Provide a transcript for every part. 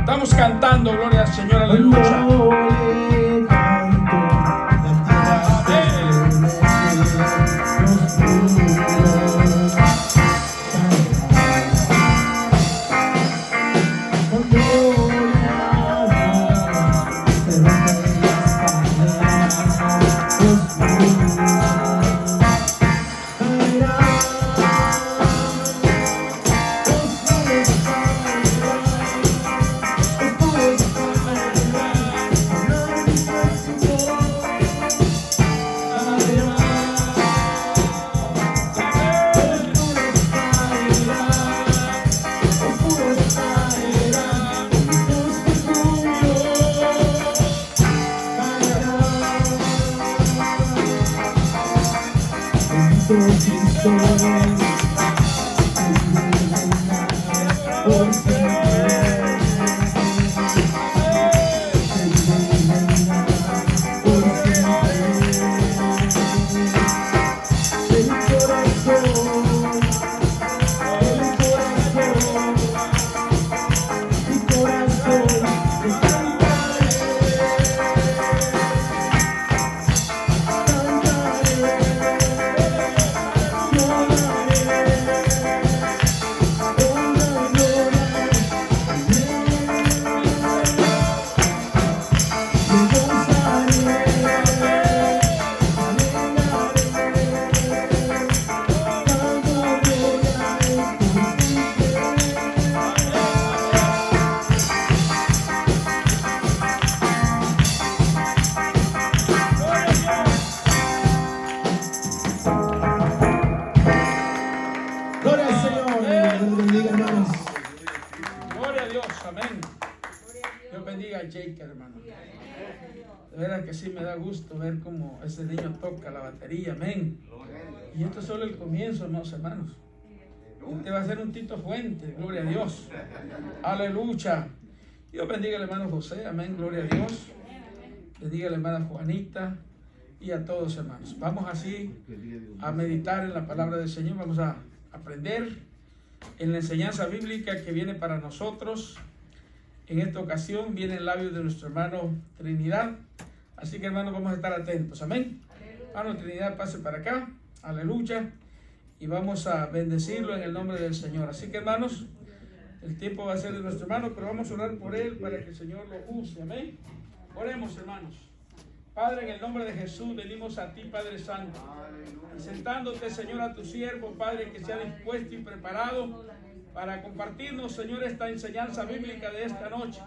Estamos cantando, gloria al Señor, aleluya. Sí, me da gusto ver cómo ese niño toca la batería, amén. Y esto es solo el comienzo, hermanos. Este va a ser un Tito Fuente, gloria a Dios. Aleluya. Dios bendiga al hermano José, amén, gloria a Dios. Bendiga a la hermana Juanita y a todos, hermanos. Vamos así a meditar en la palabra del Señor. Vamos a aprender en la enseñanza bíblica que viene para nosotros. En esta ocasión viene el labio de nuestro hermano Trinidad. Así que, hermanos, vamos a estar atentos, amén. Hermano Trinidad, pase para acá, aleluya, y vamos a bendecirlo en el nombre del Señor. Así que, hermanos, el tiempo va a ser de nuestro hermano, pero vamos a orar por él para que el Señor lo use, amén. Oremos, hermanos. Padre, en el nombre de Jesús, venimos a ti, Padre Santo, presentándote, Señor, a tu siervo, Padre, que se ha dispuesto y preparado para compartirnos, Señor, esta enseñanza bíblica de esta noche.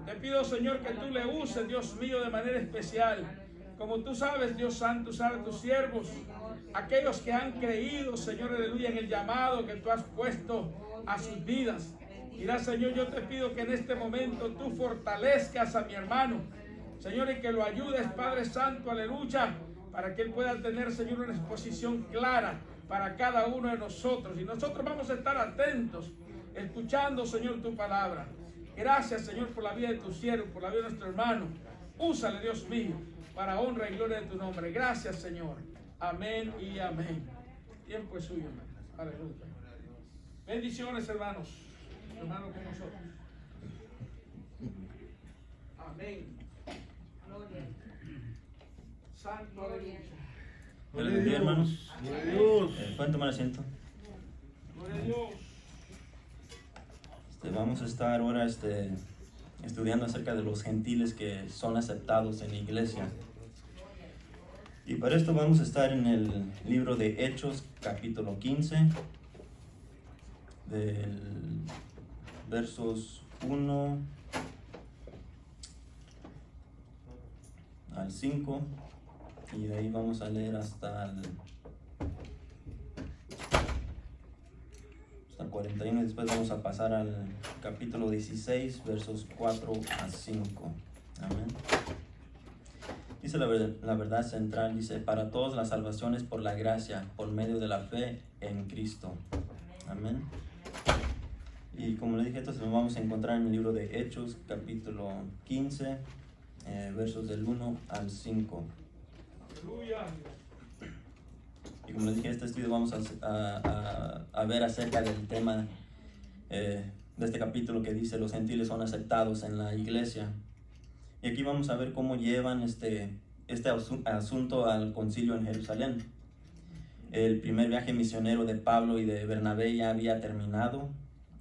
Te pido, Señor, que tú le uses, Dios mío, de manera especial. Como tú sabes, Dios Santo, usar a tus siervos, aquellos que han creído, Señor, aleluya, en el llamado que tú has puesto a sus vidas. Mira, Señor, yo te pido que en este momento tú fortalezcas a mi hermano, Señor, y que lo ayudes, Padre Santo, aleluya, para que él pueda tener, Señor, una exposición clara para cada uno de nosotros. Y nosotros vamos a estar atentos, escuchando, Señor, tu palabra. Gracias, Señor, por la vida de tu siervo, por la vida de nuestro hermano. Úsale, Dios mío, para honra y gloria de tu nombre. Gracias, Señor. Amén y amén. Tiempo es suyo, hermano. Aleluya. Bendiciones, hermanos. Hermanos con nosotros. Amén. Santo, aleluya. Buenos días, hermanos. ¿Pueden tomar asiento? Gloria a Dios. Vamos a estar ahora estudiando acerca de los gentiles que son aceptados en la iglesia. Y para esto vamos a estar en el libro de Hechos, capítulo 15, del versos 1 al 5, y de ahí vamos a leer hasta el 41, y después vamos a pasar al capítulo 16, versos 4 a 5. Amén. Dice la verdad central, dice: para todos la salvación es por la gracia, por medio de la fe en Cristo. Amén. Y como le dije, entonces nos vamos a encontrar en el libro de Hechos, capítulo 15, versos del 1 al 5. Aleluya. Y como les dije, este estudio vamos a ver acerca del tema de este capítulo que dice los gentiles son aceptados en la iglesia. Y aquí vamos a ver cómo llevan este asunto al concilio en Jerusalén. El primer viaje misionero de Pablo y de Bernabé ya había terminado.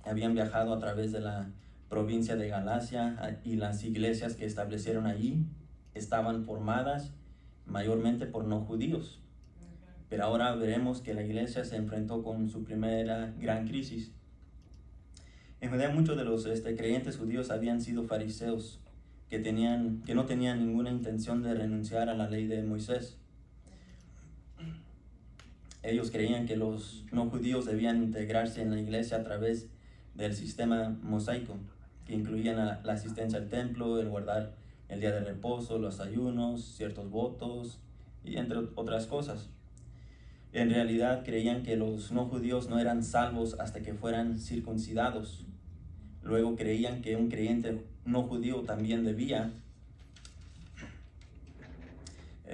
Habían viajado a través de la provincia de Galacia y las iglesias que establecieron allí estaban formadas mayormente por no judíos. Pero ahora veremos que la iglesia se enfrentó con su primera gran crisis. En Judea muchos de los creyentes judíos habían sido fariseos que no tenían ninguna intención de renunciar a la ley de Moisés. Ellos creían que los no judíos debían integrarse en la iglesia a través del sistema mosaico, que incluían la asistencia al templo, el guardar el día de reposo, los ayunos, ciertos votos y entre otras cosas. En realidad creían que los no judíos no eran salvos hasta que fueran circuncidados. Luego creían que un creyente no judío también debía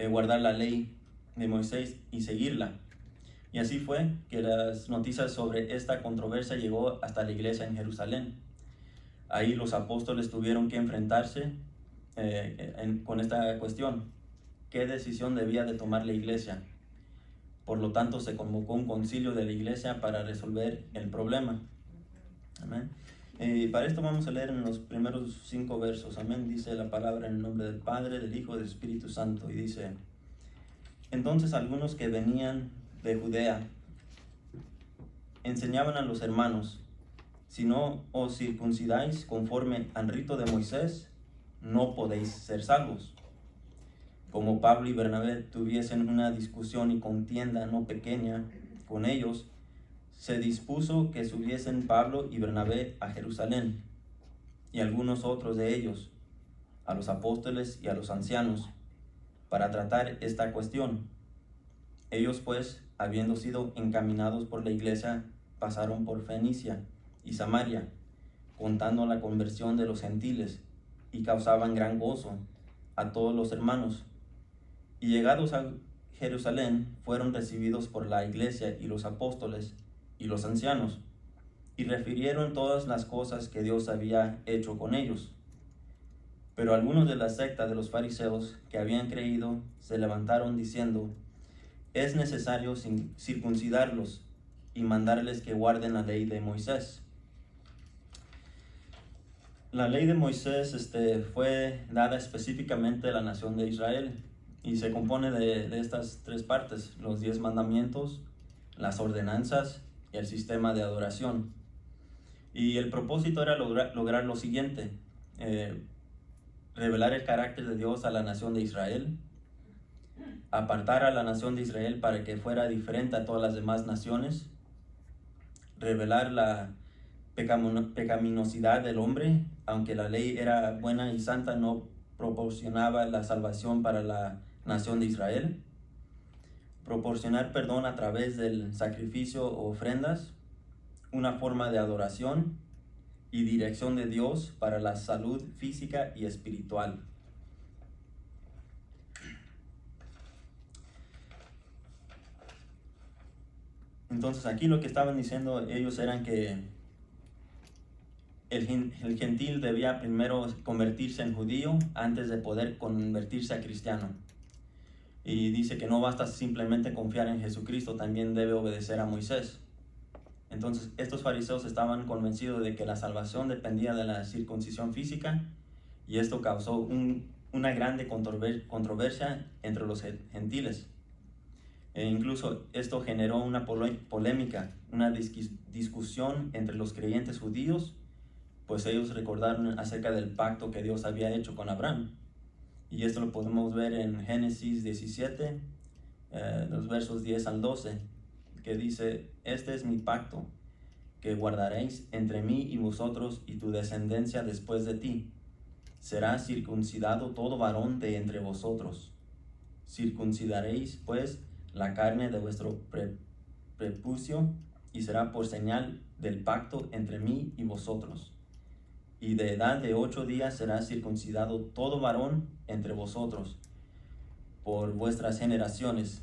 guardar la ley de Moisés y seguirla. Y así fue que las noticias sobre esta controversia llegó hasta la iglesia en Jerusalén. Ahí los apóstoles tuvieron que enfrentarse con esta cuestión. ¿Qué decisión debía de tomar la iglesia? Por lo tanto, se convocó un concilio de la iglesia para resolver el problema. Amén. Para esto vamos a leer en los primeros 5 versos. Amén. Dice la palabra en el nombre del Padre, del Hijo y del Espíritu Santo. Y dice: entonces algunos que venían de Judea enseñaban a los hermanos: si no os circuncidáis conforme al rito de Moisés, no podéis ser salvos. Como Pablo y Bernabé tuviesen una discusión y contienda no pequeña con ellos, se dispuso que subiesen Pablo y Bernabé a Jerusalén, y algunos otros de ellos, a los apóstoles y a los ancianos, para tratar esta cuestión. Ellos pues, habiendo sido encaminados por la iglesia, pasaron por Fenicia y Samaria, contando la conversión de los gentiles, y causaban gran gozo a todos los hermanos. Y llegados a Jerusalén, fueron recibidos por la iglesia y los apóstoles y los ancianos, y refirieron todas las cosas que Dios había hecho con ellos. Pero algunos de la secta de los fariseos que habían creído se levantaron diciendo: es necesario circuncidarlos y mandarles que guarden la ley de Moisés. La ley de Moisés fue dada específicamente a la nación de Israel y se compone de estas 3 partes: los 10 mandamientos, las ordenanzas y el sistema de adoración. Y el propósito era lograr lo siguiente: revelar el carácter de Dios a la nación de Israel, apartar a la nación de Israel para que fuera diferente a todas las demás naciones, revelar la pecaminosidad del hombre, aunque la ley era buena y santa, no proporcionaba la salvación para la nación de Israel, proporcionar perdón a través del sacrificio o ofrendas, una forma de adoración y dirección de Dios para la salud física y espiritual. Entonces aquí lo que estaban diciendo ellos eran que el gentil debía primero convertirse en judío antes de poder convertirse a cristiano. Y dice que no basta simplemente confiar en Jesucristo, también debe obedecer a Moisés. Entonces estos fariseos estaban convencidos de que la salvación dependía de la circuncisión física, y esto causó una grande controversia entre los gentiles. E incluso esto generó una polémica, una discusión entre los creyentes judíos, pues ellos recordaron acerca del pacto que Dios había hecho con Abraham. Y esto lo podemos ver en Génesis 17, los versos 10 al 12, que dice: este es mi pacto, que guardaréis entre mí y vosotros y tu descendencia después de ti. Será circuncidado todo varón de entre vosotros. Circuncidaréis pues la carne de vuestro prepucio, y será por señal del pacto entre mí y vosotros. Y de edad de 8 días será circuncidado todo varón entre vosotros, por vuestras generaciones,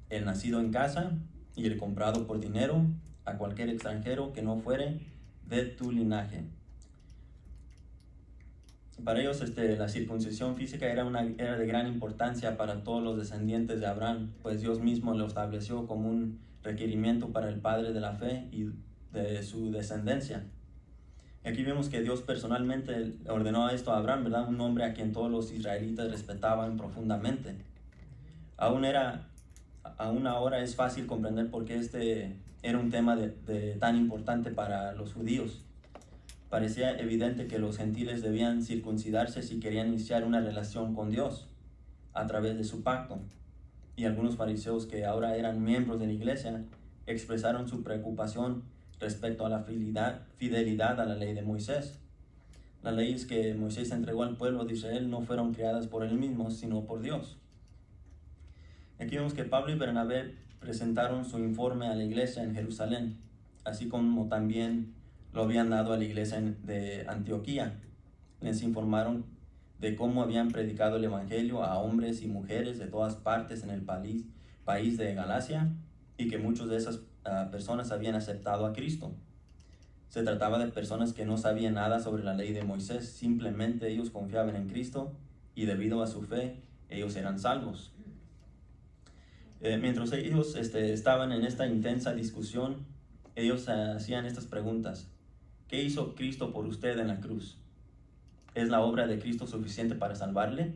el nacido en casa y el comprado por dinero, a cualquier extranjero que no fuere de tu linaje. Para ellos la circuncisión física era de gran importancia para todos los descendientes de Abraham, pues Dios mismo lo estableció como un requerimiento para el padre de la fe y de su descendencia. Aquí vemos que Dios personalmente ordenó esto a Abraham, ¿verdad? Un hombre a quien todos los israelitas respetaban profundamente. Aún ahora es fácil comprender por qué este era un tema tan importante para los judíos. Parecía evidente que los gentiles debían circuncidarse si querían iniciar una relación con Dios a través de su pacto. Y algunos fariseos que ahora eran miembros de la iglesia expresaron su preocupación respecto a la fidelidad a la ley de Moisés. Las leyes que Moisés entregó al pueblo de Israel no fueron creadas por él mismo, sino por Dios. Aquí vemos que Pablo y Bernabé presentaron su informe a la iglesia en Jerusalén, así como también lo habían dado a la iglesia de Antioquía. Les informaron de cómo habían predicado el evangelio a hombres y mujeres de todas partes en el país de Galacia, y que muchas de esas personas habían aceptado a Cristo. Se trataba de personas que no sabían nada sobre la ley de Moisés, simplemente ellos confiaban en Cristo y debido a su fe ellos eran salvos. Mientras ellos estaban en esta intensa discusión, ellos hacían estas preguntas. ¿Qué hizo Cristo por usted en la cruz? ¿Es la obra de Cristo suficiente para salvarle?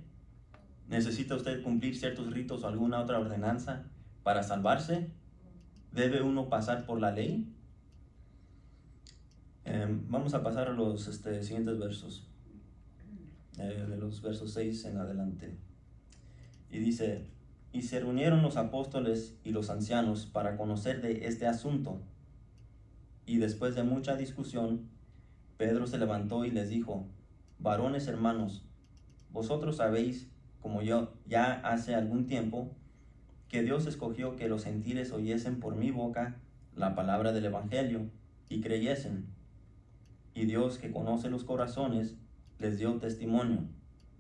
¿Necesita usted cumplir ciertos ritos o alguna otra ordenanza para salvarse? ¿Debe uno pasar por la ley? Vamos a pasar a los siguientes versos, de los versos 6 en adelante. Y dice: y se reunieron los apóstoles y los ancianos para conocer de este asunto. Y después de mucha discusión, Pedro se levantó y les dijo: varones hermanos, vosotros sabéis, como yo ya hace algún tiempo, que Dios escogió que los gentiles oyesen por mi boca la palabra del evangelio y creyesen. Y Dios, que conoce los corazones, les dio testimonio,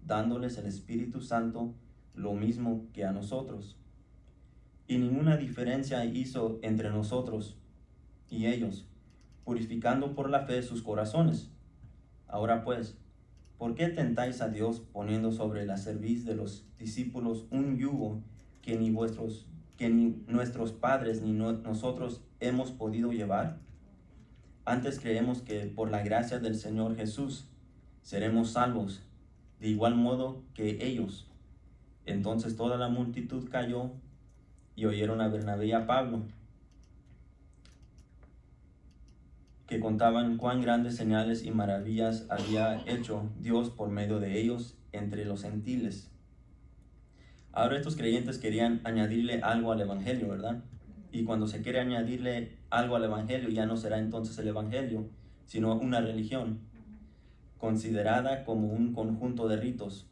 dándoles el Espíritu Santo lo mismo que a nosotros. Y ninguna diferencia hizo entre nosotros y ellos, purificando por la fe sus corazones. Ahora pues, ¿por qué tentáis a Dios poniendo sobre la cerviz de los discípulos un yugo que ni nuestros padres ni nosotros hemos podido llevar? Antes creemos que por la gracia del Señor Jesús seremos salvos, de igual modo que ellos. Entonces toda la multitud calló y oyeron a Bernabé y a Pablo, que contaban cuán grandes señales y maravillas había hecho Dios por medio de ellos entre los gentiles. Ahora estos creyentes querían añadirle algo al evangelio, ¿verdad? Y cuando se quiere añadirle algo al evangelio, ya no será entonces el evangelio, sino una religión, considerada como un conjunto de ritos.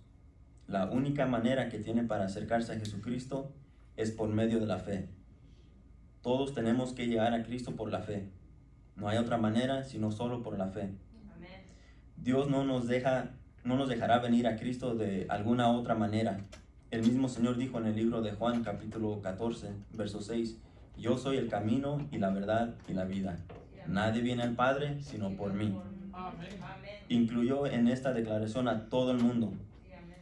La única manera que tiene para acercarse a Jesucristo es por medio de la fe. Todos tenemos que llegar a Cristo por la fe. No hay otra manera sino solo por la fe. Amén. Dios no nos dejará venir a Cristo de alguna otra manera. El mismo Señor dijo en el libro de Juan, capítulo 14, verso 6, yo soy el camino y la verdad y la vida. Nadie viene al Padre sino por mí. Amén. Incluyó en esta declaración a todo el mundo.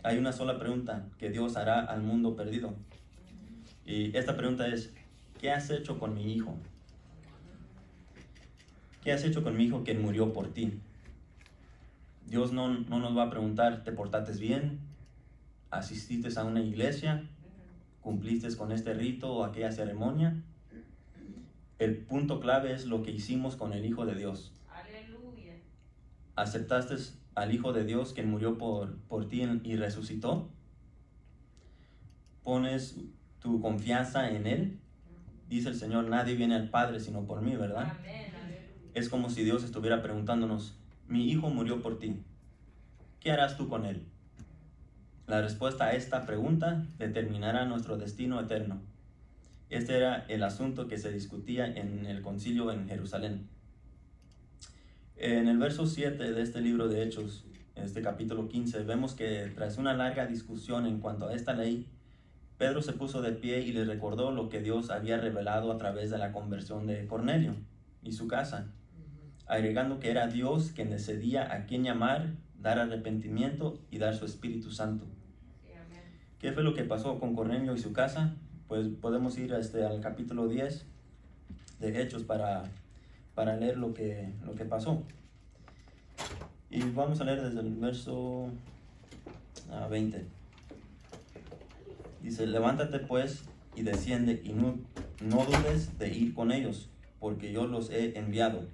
Hay una sola pregunta que Dios hará al mundo perdido. Y esta pregunta es: ¿qué has hecho con mi hijo? ¿Qué has hecho con mi hijo que murió por ti? Dios no nos va a preguntar: ¿te portaste bien? ¿Asististe a una iglesia? ¿Cumpliste con este rito o aquella ceremonia? El punto clave es lo que hicimos con el Hijo de Dios. Aleluya. ¿Aceptaste al Hijo de Dios que murió por ti y resucitó? ¿Pones tu confianza en Él? Dice el Señor: nadie viene al Padre sino por mí, ¿verdad? Amén. Es como si Dios estuviera preguntándonos: mi hijo murió por ti, ¿qué harás tú con él? La respuesta a esta pregunta determinará nuestro destino eterno. Este era el asunto que se discutía en el concilio en Jerusalén. En el verso 7 de este libro de Hechos, en este capítulo 15, vemos que tras una larga discusión en cuanto a esta ley, Pedro se puso de pie y les recordó lo que Dios había revelado a través de la conversión de Cornelio y su casa. agregando que era Dios quien decidía a quién llamar, dar arrepentimiento y dar su Espíritu Santo. ¿Qué fue lo que pasó con Cornelio y su casa? Pues podemos ir al capítulo 10 de Hechos para leer lo que pasó. Y vamos a leer desde el verso 20. Dice: levántate pues y desciende, y no dudes de ir con ellos, porque yo los he enviado.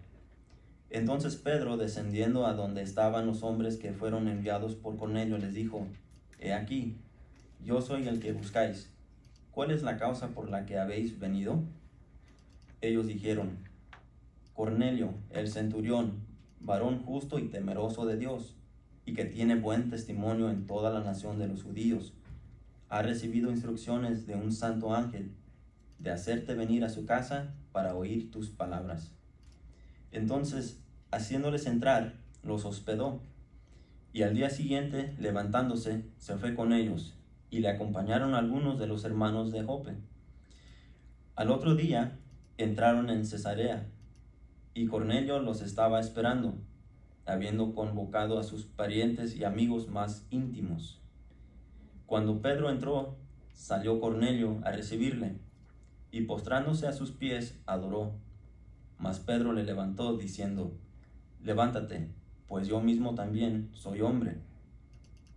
Entonces Pedro, descendiendo a donde estaban los hombres que fueron enviados por Cornelio, les dijo: he aquí, yo soy el que buscáis. ¿Cuál es la causa por la que habéis venido? Ellos dijeron: Cornelio, el centurión, varón justo y temeroso de Dios, y que tiene buen testimonio en toda la nación de los judíos, ha recibido instrucciones de un santo ángel de hacerte venir a su casa para oír tus palabras. Entonces, haciéndoles entrar, los hospedó, y al día siguiente, levantándose, se fue con ellos, y le acompañaron algunos de los hermanos de Jope. Al otro día, entraron en Cesarea, y Cornelio los estaba esperando, habiendo convocado a sus parientes y amigos más íntimos. Cuando Pedro entró, salió Cornelio a recibirle, y postrándose a sus pies, adoró. Mas Pedro le levantó, diciendo: levántate, pues yo mismo también soy hombre.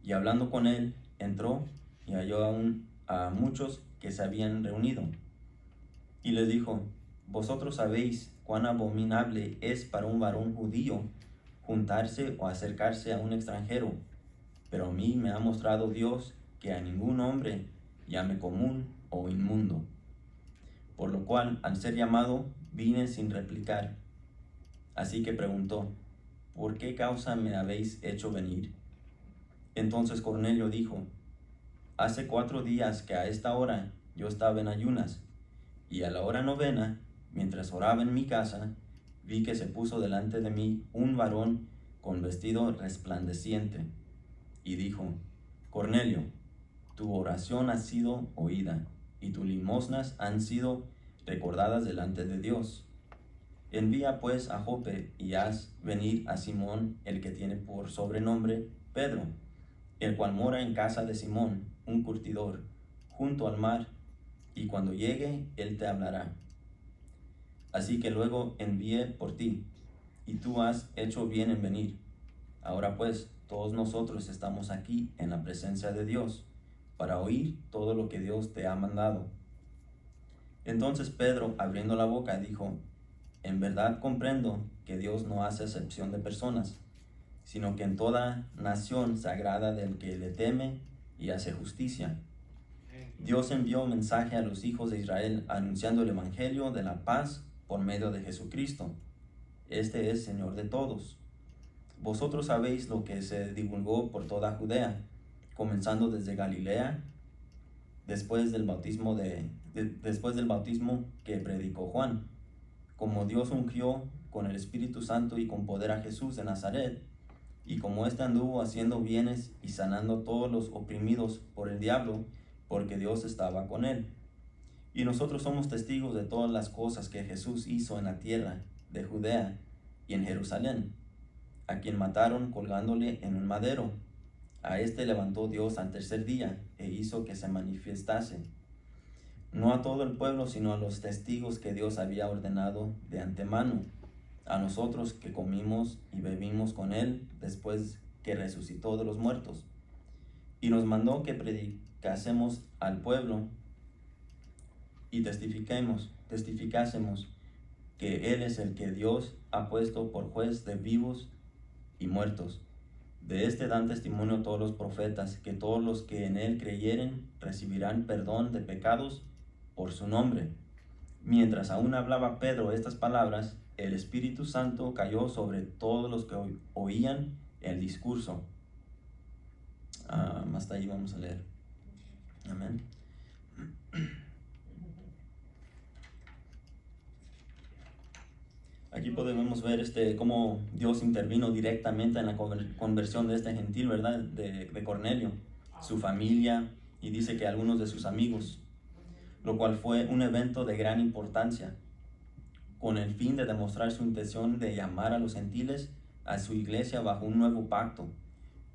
Y hablando con él, entró y halló a muchos que se habían reunido. Y les dijo: vosotros sabéis cuán abominable es para un varón judío juntarse o acercarse a un extranjero, pero a mí me ha mostrado Dios que a ningún hombre llame común o inmundo. Por lo cual, al ser llamado, vine sin replicar. Así que preguntó: ¿por qué causa me habéis hecho venir? Entonces Cornelio dijo: hace 4 días que a esta hora yo estaba en ayunas, y a la hora 9, mientras oraba en mi casa, vi que se puso delante de mí un varón con vestido resplandeciente, y dijo: Cornelio, tu oración ha sido oída, y tus limosnas han sido recordadas delante de Dios. Envía pues a Jope y haz venir a Simón, el que tiene por sobrenombre Pedro, el cual mora en casa de Simón, un curtidor, junto al mar, y cuando llegue, él te hablará. Así que luego envié por ti, y tú has hecho bien en venir. Ahora pues, todos nosotros estamos aquí en la presencia de Dios, para oír todo lo que Dios te ha mandado. Entonces Pedro, abriendo la boca, dijo: en verdad comprendo que Dios no hace acepción de personas, sino que en toda nación se agrada del que le teme y hace justicia. Dios envió mensaje a los hijos de Israel, anunciando el evangelio de la paz por medio de Jesucristo. Este es Señor de todos. Vosotros sabéis lo que se divulgó por toda Judea, comenzando desde Galilea, después del bautismo que predicó Juan, como Dios ungió con el Espíritu Santo y con poder a Jesús de Nazaret, y como éste anduvo haciendo bienes y sanando todos los oprimidos por el diablo, porque Dios estaba con él. Y nosotros somos testigos de todas las cosas que Jesús hizo en la tierra de Judea y en Jerusalén, a quien mataron colgándole en un madero. A este levantó Dios al 3er día e hizo que se manifestase, no a todo el pueblo, sino a los testigos que Dios había ordenado de antemano, a nosotros que comimos y bebimos con él después que resucitó de los muertos. Y nos mandó que predicásemos al pueblo y testificásemos que él es el que Dios ha puesto por juez de vivos y muertos. De este dan testimonio todos los profetas, que todos los que en él creyeren recibirán perdón de pecados por su nombre. Mientras aún hablaba Pedro estas palabras, el Espíritu Santo cayó sobre todos los que oían el discurso. Hasta ahí vamos a leer. Amén. Aquí podemos ver cómo Dios intervino directamente en la conversión de este gentil, ¿verdad? De Cornelio, su familia, y dice que algunos de sus amigos, lo cual fue un evento de gran importancia. con el fin de demostrar su intención de llamar a los gentiles a su iglesia bajo un nuevo pacto.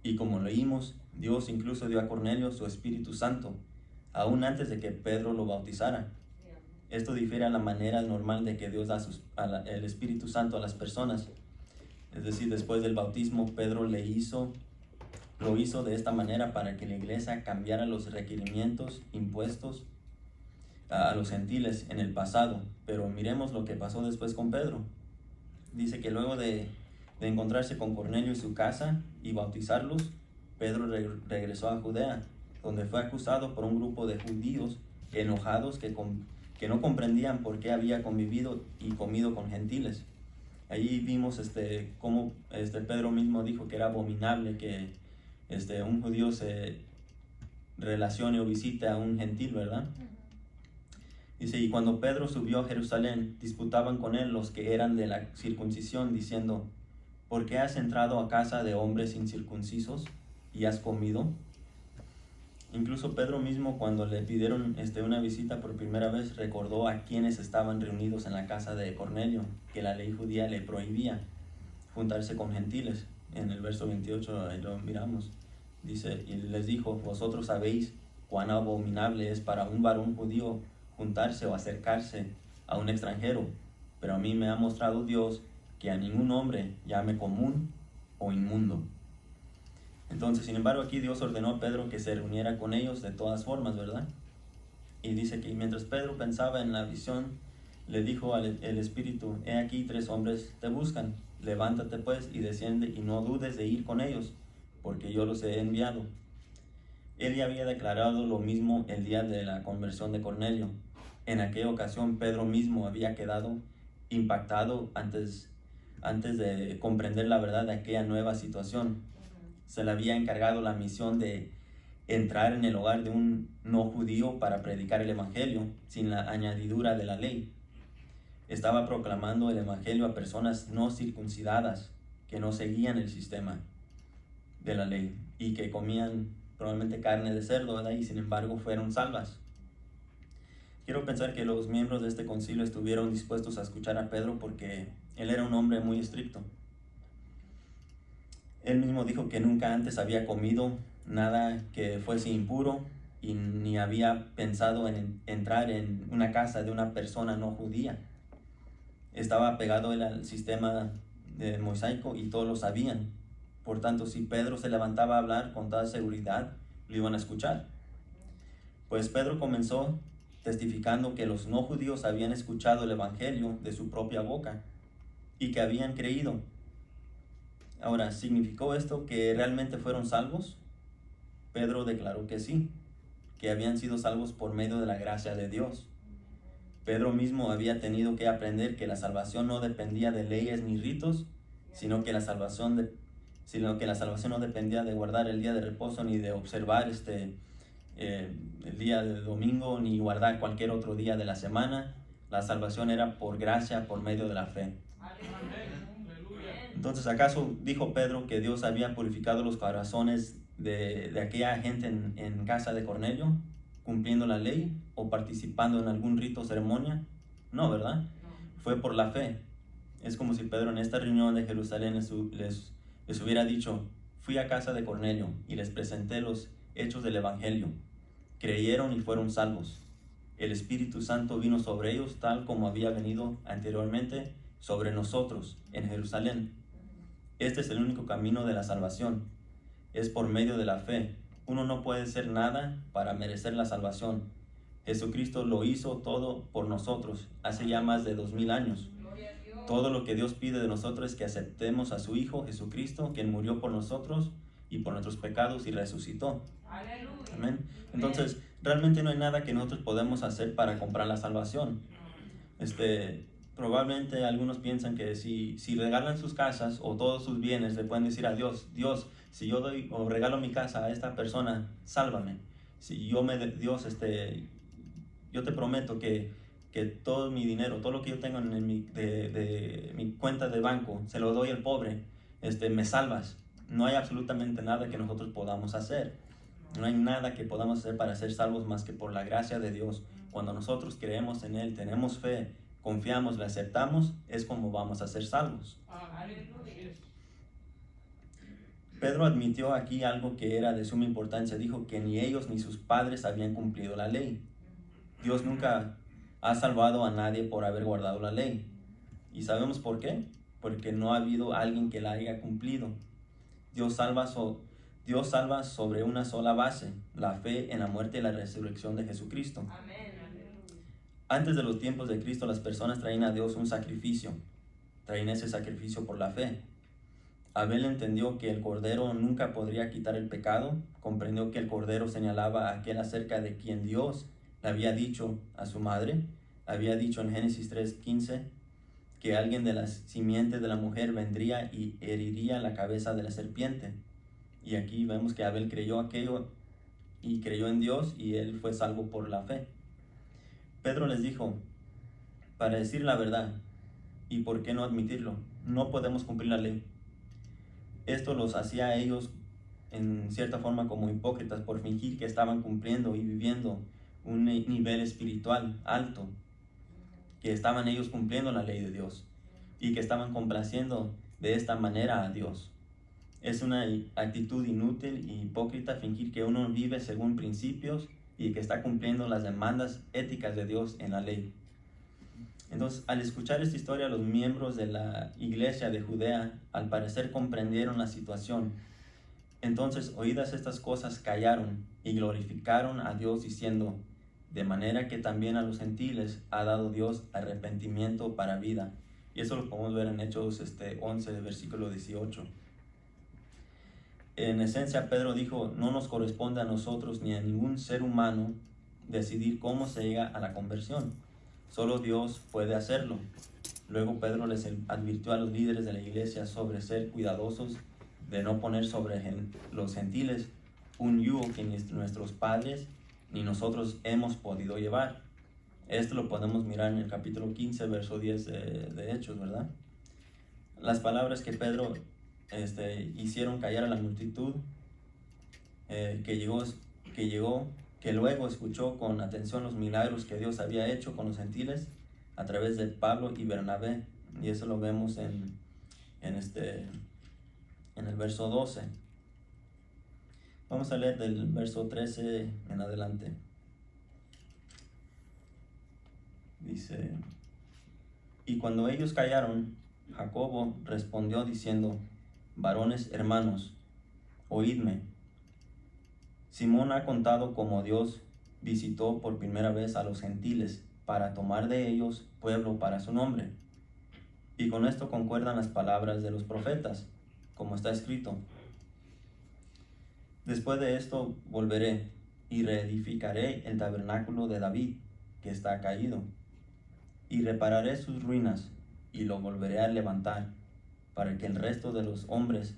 Y como leímos, Dios incluso dio a Cornelio su Espíritu Santo, aún antes de que Pedro lo bautizara. Esto difiere a la manera normal de que Dios da el Espíritu Santo a las personas. Es decir, después del bautismo, Pedro lo hizo de esta manera para que la iglesia cambiara los requerimientos impuestos a los gentiles en el pasado. Pero miremos lo que pasó después con Pedro. Dice que luego de encontrarse con Cornelio y su casa y bautizarlos, Pedro regresó a Judea, donde fue acusado por un grupo de judíos enojados que no comprendían por qué había convivido y comido con gentiles. Allí vimos cómo Pedro mismo dijo que era abominable que un judío se relacione o visite a un gentil, ¿verdad? Dice, y cuando Pedro subió a Jerusalén, disputaban con él los que eran de la circuncisión, diciendo, ¿por qué has entrado a casa de hombres incircuncisos y has comido? Incluso Pedro mismo, cuando le pidieron una visita por primera vez, recordó a quienes estaban reunidos en la casa de Cornelio, que la ley judía le prohibía juntarse con gentiles. En el verso 28 ahí lo miramos. Dice, y les dijo, vosotros sabéis cuán abominable es para un varón judío juntarse o acercarse a un extranjero, pero a mí me ha mostrado Dios que a ningún hombre llame común o inmundo. Entonces, sin embargo, aquí Dios ordenó a Pedro que se reuniera con ellos de todas formas, ¿verdad? Y dice que mientras Pedro pensaba en la visión, le dijo el Espíritu, he aquí 3 hombres te buscan, levántate pues y desciende y no dudes de ir con ellos, porque yo los he enviado. Él ya había declarado lo mismo el día de la conversión de Cornelio. En aquella ocasión Pedro mismo había quedado impactado antes de comprender la verdad de aquella nueva situación. Se le había encargado la misión de entrar en el hogar de un no judío para predicar el evangelio sin la añadidura de la ley. Estaba proclamando el evangelio a personas no circuncidadas que no seguían el sistema de la ley y que comían probablemente carne de cerdo, ¿verdad? Y sin embargo fueron salvas. Quiero pensar que los miembros de este concilio estuvieron dispuestos a escuchar a Pedro porque él era un hombre muy estricto. Él mismo dijo que nunca antes había comido nada que fuese impuro y ni había pensado en entrar en una casa de una persona no judía. Estaba apegado él al sistema mosaico y todos lo sabían. Por tanto, si Pedro se levantaba a hablar con toda seguridad, lo iban a escuchar. Pues Pedro comenzó testificando que los no judíos habían escuchado el evangelio de su propia boca y que habían creído. Ahora, ¿significó esto que realmente fueron salvos? Pedro declaró que sí, que habían sido salvos por medio de la gracia de Dios. Pedro mismo había tenido que aprender que la salvación no dependía de leyes ni ritos, sino que la salvación no dependía de guardar el día de reposo ni de observar el día de domingo ni guardar cualquier otro día de la semana. La salvación era por gracia, por medio de la fe. Entonces, ¿acaso dijo Pedro que Dios había purificado los corazones de aquella gente en casa de Cornelio, cumpliendo la ley o participando en algún rito o ceremonia? No, ¿verdad? No. Fue por la fe. Es como si Pedro en esta reunión de Jerusalén les hubiera dicho, fui a casa de Cornelio y les presenté los hechos del evangelio. Creyeron y fueron salvos. El Espíritu Santo vino sobre ellos tal como había venido anteriormente sobre nosotros en Jerusalén. Este es el único camino de la salvación. Es por medio de la fe. Uno no puede hacer nada para merecer la salvación. Jesucristo lo hizo todo por nosotros hace ya más de 2000 años. Todo lo que Dios pide de nosotros es que aceptemos a su Hijo Jesucristo, quien murió por nosotros y por nuestros pecados y resucitó. Amén. Entonces, realmente no hay nada que nosotros podemos hacer para comprar la salvación. Probablemente algunos piensan que si regalan sus casas o todos sus bienes, le pueden decir a Dios, Dios, si yo doy o regalo mi casa a esta persona, sálvame. Si yo yo te prometo que todo mi dinero, todo lo que yo tengo en mi cuenta de banco, se lo doy al pobre, me salvas. No hay absolutamente nada que nosotros podamos hacer. No hay nada que podamos hacer para ser salvos más que por la gracia de Dios. Cuando nosotros creemos en Él, tenemos fe, confiamos, le aceptamos, es como vamos a ser salvos. Pedro admitió aquí algo que era de suma importancia. Dijo que ni ellos ni sus padres habían cumplido la ley. Dios nunca ha salvado a nadie por haber guardado la ley. ¿Y sabemos por qué? Porque no ha habido alguien que la haya cumplido. Dios salva sobre una sola base, la fe en la muerte y la resurrección de Jesucristo. Amén. Antes de los tiempos de Cristo, las personas traían a Dios un sacrificio. Traían ese sacrificio por la fe. Abel entendió que el Cordero nunca podría quitar el pecado. Comprendió que el Cordero señalaba a aquel acerca de quien Dios le había dicho a su madre. Había dicho en Génesis 3:15 que alguien de las simientes de la mujer vendría y heriría la cabeza de la serpiente. Y aquí vemos que Abel creyó aquello y creyó en Dios, y él fue salvo por la fe. Pedro les dijo, para decir la verdad, ¿y por qué no admitirlo? No podemos cumplir la ley. Esto los hacía a ellos en cierta forma como hipócritas por fingir que estaban cumpliendo y viviendo un nivel espiritual alto, que estaban ellos cumpliendo la ley de Dios y que estaban complaciendo de esta manera a Dios. Es una actitud inútil y hipócrita fingir que uno vive según principios y que está cumpliendo las demandas éticas de Dios en la ley. Entonces, al escuchar esta historia, los miembros de la iglesia de Judea, al parecer, comprendieron la situación. Entonces, oídas estas cosas, callaron y glorificaron a Dios diciendo, de manera que también a los gentiles ha dado Dios arrepentimiento para vida. Y eso lo podemos ver en Hechos 11, versículo 18. En esencia, Pedro dijo, no nos corresponde a nosotros ni a ningún ser humano decidir cómo se llega a la conversión. Solo Dios puede hacerlo. Luego Pedro les advirtió a los líderes de la iglesia sobre ser cuidadosos de no poner sobre los gentiles un yugo que ni nuestros padres ni nosotros hemos podido llevar. Esto lo podemos mirar en el capítulo 15, verso 10 de Hechos, ¿verdad? Las palabras que Pedro hicieron callar a la multitud que luego escuchó con atención los milagros que Dios había hecho con los gentiles a través de Pablo y Bernabé. Y eso lo vemos en el verso 12. Vamos a leer del verso 13 en adelante. Dice, y cuando ellos callaron, Jacobo respondió diciendo, varones hermanos, oídme. Simón ha contado cómo Dios visitó por primera vez a los gentiles para tomar de ellos pueblo para su nombre. Y con esto concuerdan las palabras de los profetas, como está escrito. Después de esto volveré y reedificaré el tabernáculo de David, que está caído, y repararé sus ruinas y lo volveré a levantar, para que el resto de los hombres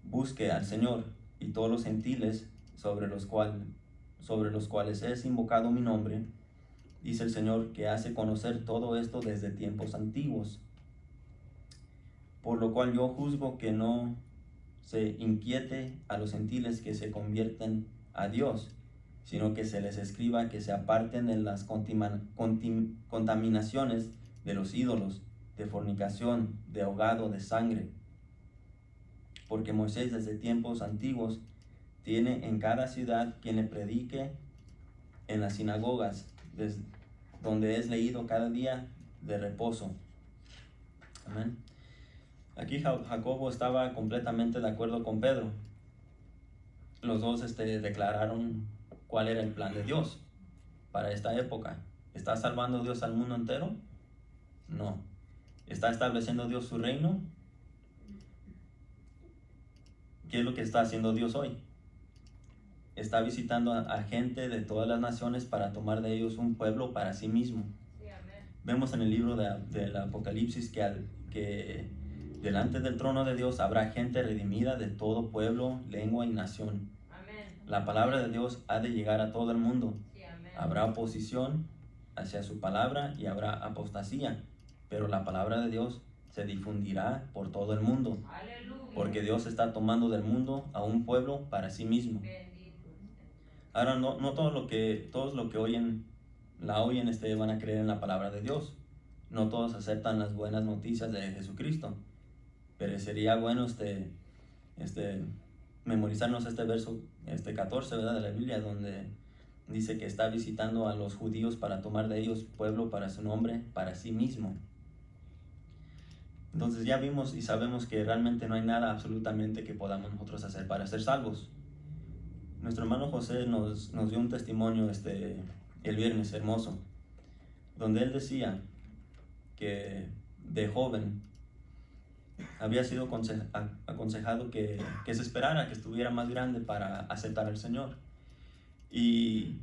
busque al Señor, y todos los gentiles sobre los cuales es invocado mi nombre, dice el Señor, que hace conocer todo esto desde tiempos antiguos. Por lo cual yo juzgo que no se inquiete a los gentiles que se convierten a Dios, sino que se les escriba que se aparten de las contaminaciones de los ídolos, de fornicación, de ahogado, de sangre. Porque Moisés desde tiempos antiguos tiene en cada ciudad quien le predique en las sinagogas, donde es leído cada día de reposo. Amén. Aquí Jacobo estaba completamente de acuerdo con Pedro. Los dos declararon cuál era el plan de Dios para esta época. ¿Está salvando Dios al mundo entero? No. ¿Está estableciendo Dios su reino? ¿Qué es lo que está haciendo Dios hoy? Está visitando a gente de todas las naciones para tomar de ellos un pueblo para sí mismo. Sí, amén. Vemos en el libro del Apocalipsis que delante del trono de Dios habrá gente redimida de todo pueblo, lengua y nación. Amén. La palabra de Dios ha de llegar a todo el mundo. Sí, amén. Habrá oposición hacia su palabra y habrá apostasía, pero la palabra de Dios se difundirá por todo el mundo, Aleluya. porque Dios está tomando del mundo a un pueblo para sí mismo. Bendito. Ahora, no todos los que oyen van a creer en la palabra de Dios. no todos aceptan las buenas noticias de Jesucristo. Pero sería bueno memorizarnos este verso 14, ¿verdad?, de la Biblia, donde dice que está visitando a los judíos para tomar de ellos pueblo para su nombre, para sí mismo. Entonces ya vimos y sabemos que realmente no hay nada absolutamente que podamos nosotros hacer para ser salvos. Nuestro hermano José nos dio un testimonio el viernes hermoso, donde él decía que de joven había sido aconsejado que se esperara que estuviera más grande para aceptar al Señor. Y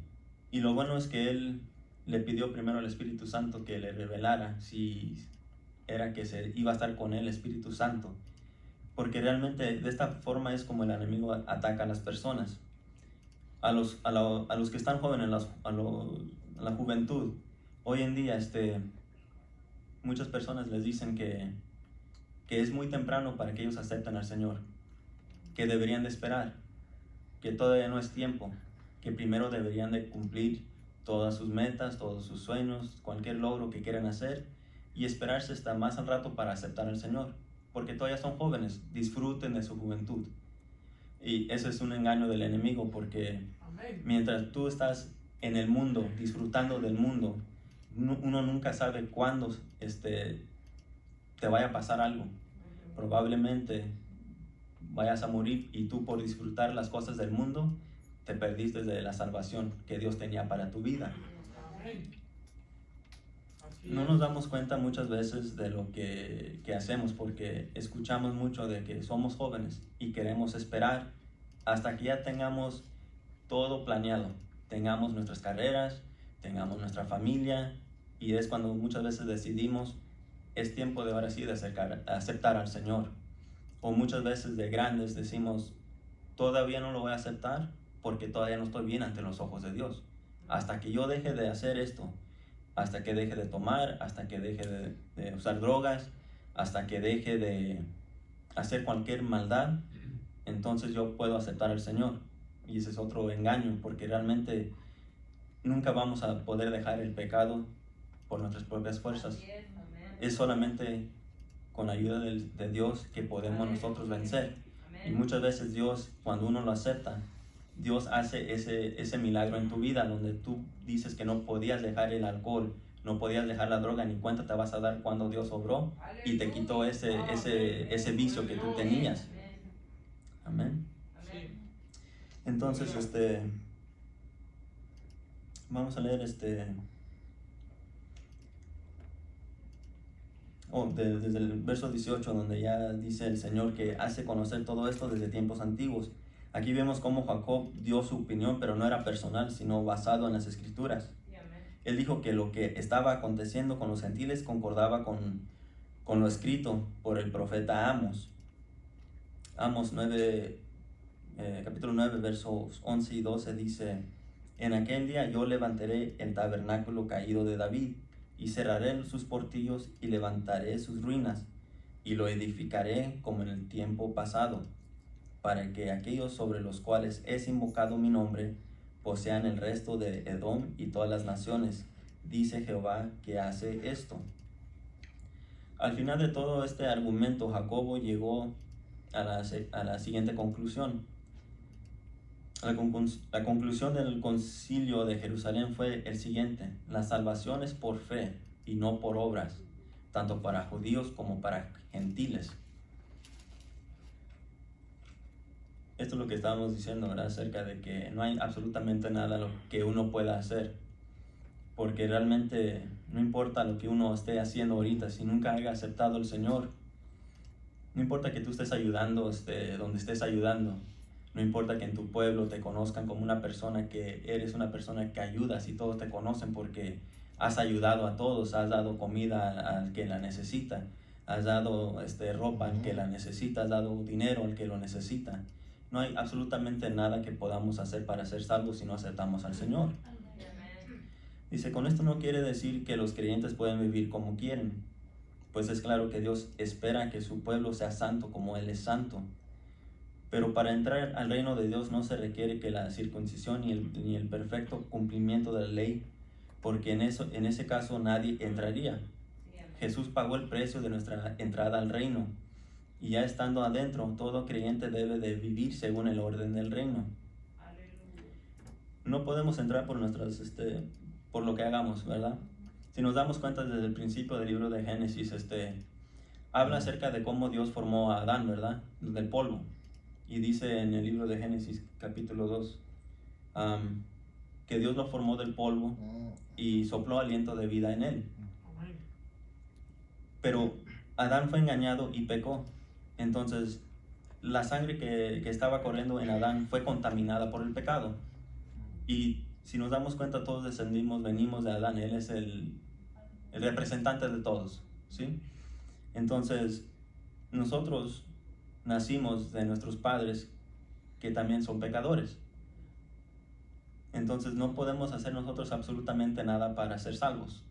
lo bueno es que él le pidió primero al Espíritu Santo que le revelara si era que se iba a estar con él el Espíritu Santo, porque realmente de esta forma es como el enemigo ataca a las personas, a los que están jóvenes, a la juventud. Hoy en día muchas personas les dicen que es muy temprano para que ellos acepten al Señor, que deberían de esperar, que todavía no es tiempo, que primero deberían de cumplir todas sus metas, todos sus sueños, cualquier logro que quieran hacer, y esperarse hasta más al rato para aceptar al Señor, porque todavía son jóvenes, disfruten de su juventud. Y ese es un engaño del enemigo, porque mientras tú estás en el mundo, disfrutando del mundo, uno nunca sabe cuándo te vaya a pasar algo. Probablemente vayas a morir y tú, por disfrutar las cosas del mundo, te perdiste de la salvación que Dios tenía para tu vida. No nos damos cuenta muchas veces de lo que hacemos, porque escuchamos mucho de que somos jóvenes y queremos esperar hasta que ya tengamos todo planeado, tengamos nuestras carreras, tengamos nuestra familia, y es cuando muchas veces decidimos, es tiempo de ahora sí de aceptar al Señor. O muchas veces de grandes decimos, todavía no lo voy a aceptar porque todavía no estoy bien ante los ojos de Dios. Hasta que yo deje de hacer esto, hasta que deje de tomar, hasta que deje de usar drogas, hasta que deje de hacer cualquier maldad, entonces yo puedo aceptar al Señor. Y ese es otro engaño, porque realmente nunca vamos a poder dejar el pecado por nuestras propias fuerzas. Es solamente con ayuda de Dios que podemos nosotros vencer. Y muchas veces Dios, cuando uno lo acepta, Dios hace ese milagro en tu vida, donde tú dices que no podías dejar el alcohol, no podías dejar la droga, ni cuenta te vas a dar cuando Dios obró y te quitó ese vicio que tú tenías. Amén. Entonces, vamos a leer desde el verso 18, donde ya dice el Señor que hace conocer todo esto desde tiempos antiguos. Aquí vemos cómo Jacob dio su opinión, pero no era personal, sino basado en las Escrituras. Él dijo que lo que estaba aconteciendo con los gentiles concordaba con lo escrito por el profeta Amos. Amos 9, capítulo 9, versos 11 y 12 dice: en aquel día yo levantaré el tabernáculo caído de David, y cerraré sus portillos y levantaré sus ruinas, y lo edificaré como en el tiempo pasado, para que aquellos sobre los cuales es invocado mi nombre posean el resto de Edom y todas las naciones. Dice Jehová que hace esto. Al final de todo este argumento, Jacobo llegó a la siguiente conclusión. La conclusión del concilio de Jerusalén fue el siguiente: la salvación es por fe y no por obras, tanto para judíos como para gentiles. Esto es lo que estábamos diciendo, ¿verdad?, acerca de que no hay absolutamente nada lo que uno pueda hacer, porque realmente no importa lo que uno esté haciendo ahorita, si nunca haya aceptado al Señor. No importa que tú estés ayudando donde estés ayudando, no importa que en tu pueblo te conozcan como una persona que eres una persona que ayudas, y todos te conocen porque has ayudado a todos, has dado comida al que la necesita, has dado ropa al que la necesita, has dado dinero al que lo necesita. No hay absolutamente nada que podamos hacer para ser salvos si no aceptamos al Señor. Dice, con esto no quiere decir que los creyentes pueden vivir como quieren, pues es claro que Dios espera que su pueblo sea santo como Él es santo. Pero para entrar al reino de Dios no se requiere que la circuncisión ni el perfecto cumplimiento de la ley, porque en ese caso nadie entraría. Jesús pagó el precio de nuestra entrada al reino. Y ya estando adentro, todo creyente debe de vivir según el orden del reino. No podemos entrar por por lo que hagamos, ¿verdad? Si nos damos cuenta desde el principio del libro de Génesis, habla acerca de cómo Dios formó a Adán, ¿verdad? Del polvo. Y dice en el libro de Génesis, capítulo 2, que Dios lo formó del polvo y sopló aliento de vida en él. Pero Adán fue engañado y pecó. Entonces, la sangre que estaba corriendo en Adán fue contaminada por el pecado. Y si nos damos cuenta, todos venimos de Adán. Él es el representante de todos, ¿sí? Entonces, nosotros nacimos de nuestros padres que también son pecadores. Entonces, no podemos hacer nosotros absolutamente nada para ser salvos,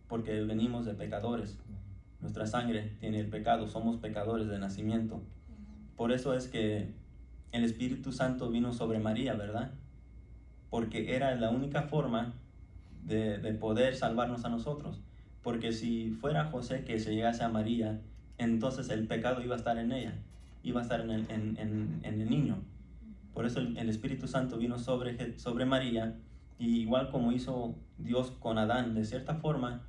porque venimos de pecadores. Nuestra sangre tiene el pecado, somos pecadores de nacimiento. Por eso es que el Espíritu Santo vino sobre María, ¿verdad? Porque era la única forma de poder salvarnos a nosotros. Porque si fuera José que se llegase a María, entonces el pecado iba a estar en ella, iba a estar en el niño. Por eso el Espíritu Santo vino sobre María, y igual como hizo Dios con Adán, de cierta forma,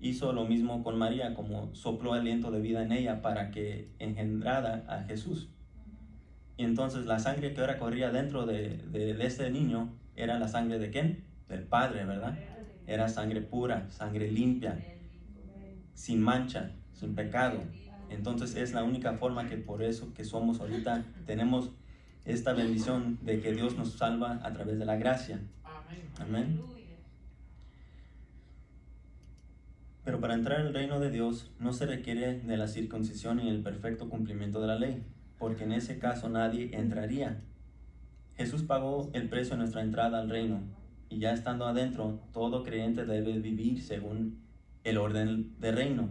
hizo lo mismo con María, como sopló aliento de vida en ella para que engendrara a Jesús. Y entonces la sangre que ahora corría dentro de este niño era la sangre de ¿quién? Del Padre, ¿verdad? Era sangre pura, sangre limpia, sin mancha, sin pecado. Entonces es la única forma que por eso que somos ahorita, tenemos esta bendición de que Dios nos salva a través de la gracia. Amén. Pero para entrar al reino de Dios no se requiere de la circuncisión y el perfecto cumplimiento de la ley, porque en ese caso nadie entraría. Jesús pagó el precio de nuestra entrada al reino, y ya estando adentro, todo creyente debe vivir según el orden del reino.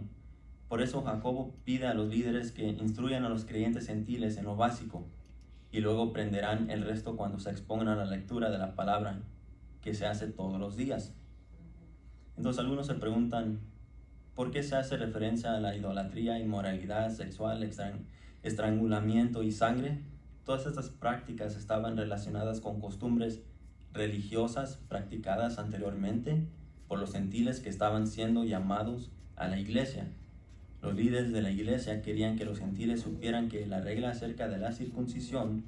Por eso Jacobo pide a los líderes que instruyan a los creyentes gentiles en lo básico, y luego aprenderán el resto cuando se expongan a la lectura de la palabra, que se hace todos los días. Entonces algunos se preguntan, ¿por qué se hace referencia a la idolatría, inmoralidad sexual, estrangulamiento y sangre? Todas estas prácticas estaban relacionadas con costumbres religiosas practicadas anteriormente por los gentiles que estaban siendo llamados a la iglesia. Los líderes de la iglesia querían que los gentiles supieran que la regla acerca de la circuncisión